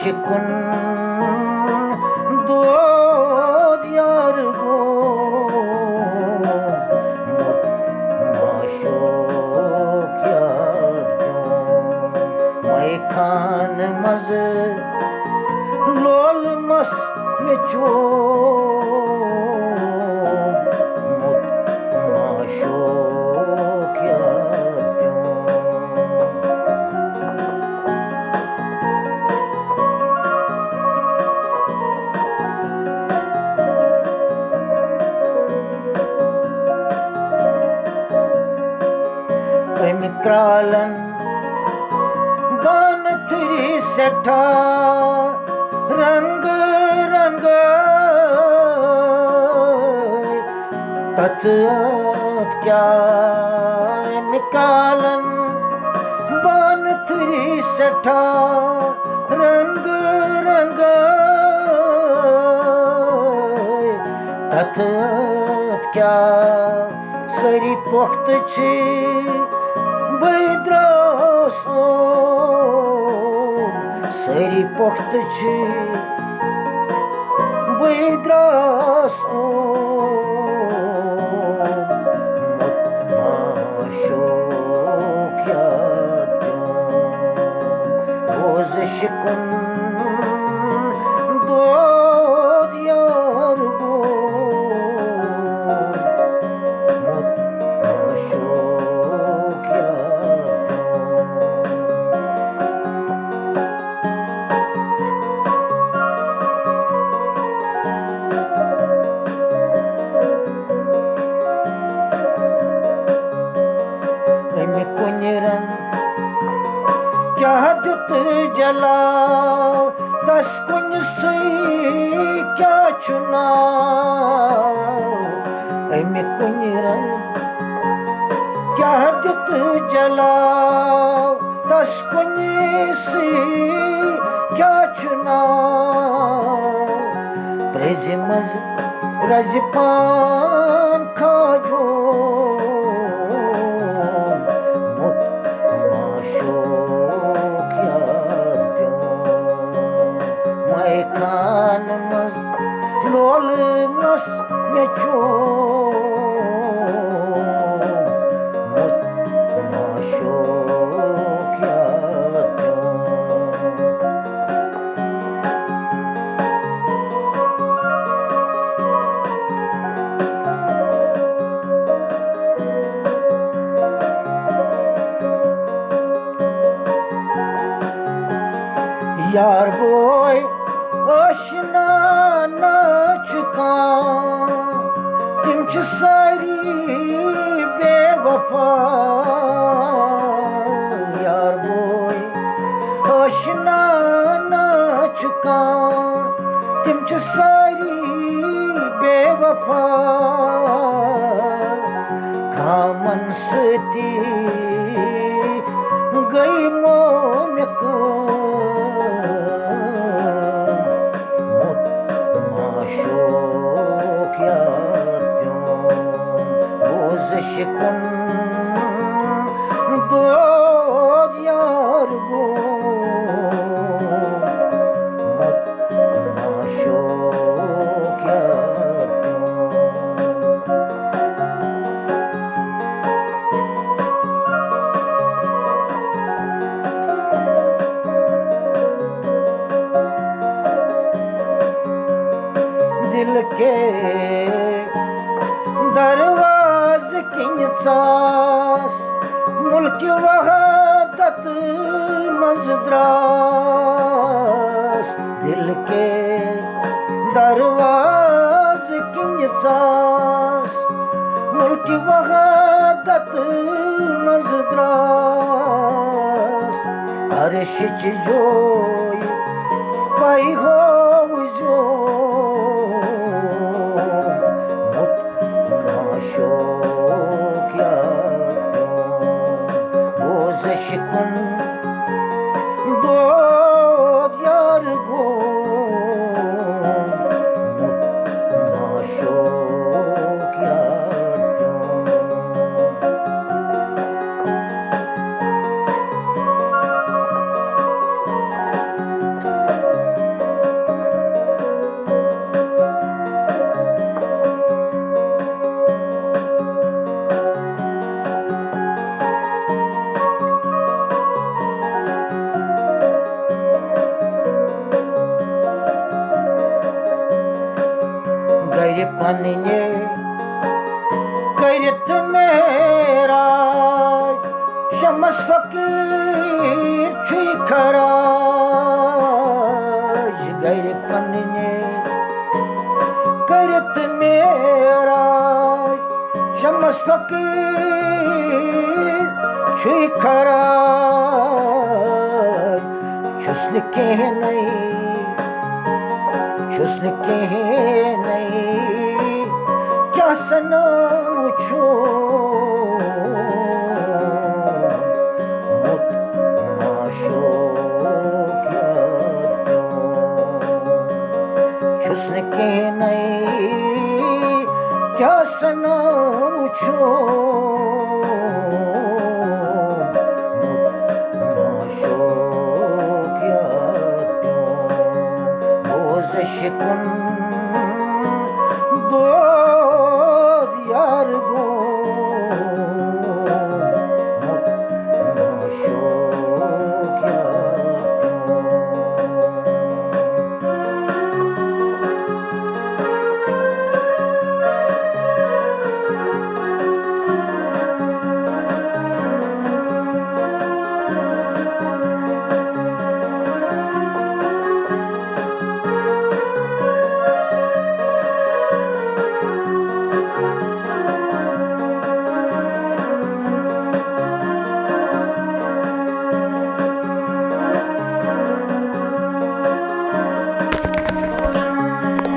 शिकन दो यार गो माशो क्या मैं खान मज लोल मस में चो माशो क्या मित्रालन बन तुरी सेठा रंग रंग तत क्या मित्रालन बन तुरी सेठा रंग रंग तत क्या सरी पोख्त छी बैद्रासो सरी पोख्त छी बैद्रासो माशो क्या रोज शिकन दो यार गो क्या दुत जला दस कुन से क्या चुना में कुंजरन क्या दुत जला दस कुन से क्या चुना प्रेजमज रजपान खाजो खान मस लोल मस में चो माशो क्या यार बोय आशना न चुका तुम सारी बेवफा यार बोय आशना न चुका तुम सारी बेवफा खामन सती गई मोमिक शिकन दो यार गो माशो क्या दिल के दरवाज किन सास मुल्क वहादत मजद्रास दिल के दरवाज किन सास मुल्क वहादत मजद्रास अर्श जोई पाई हो जो माशो क्या रोज शिकन दो यार गो माशो क्या पन्ने करित मेरा शमस फकीर छुई खराज गर पन्ने करित मेरा शमस फकीर छुई खराज छुस्न के नहीं छुस्न के नहीं क्या सनम छू छुस्न के नहीं क्या सनम छू शिकुन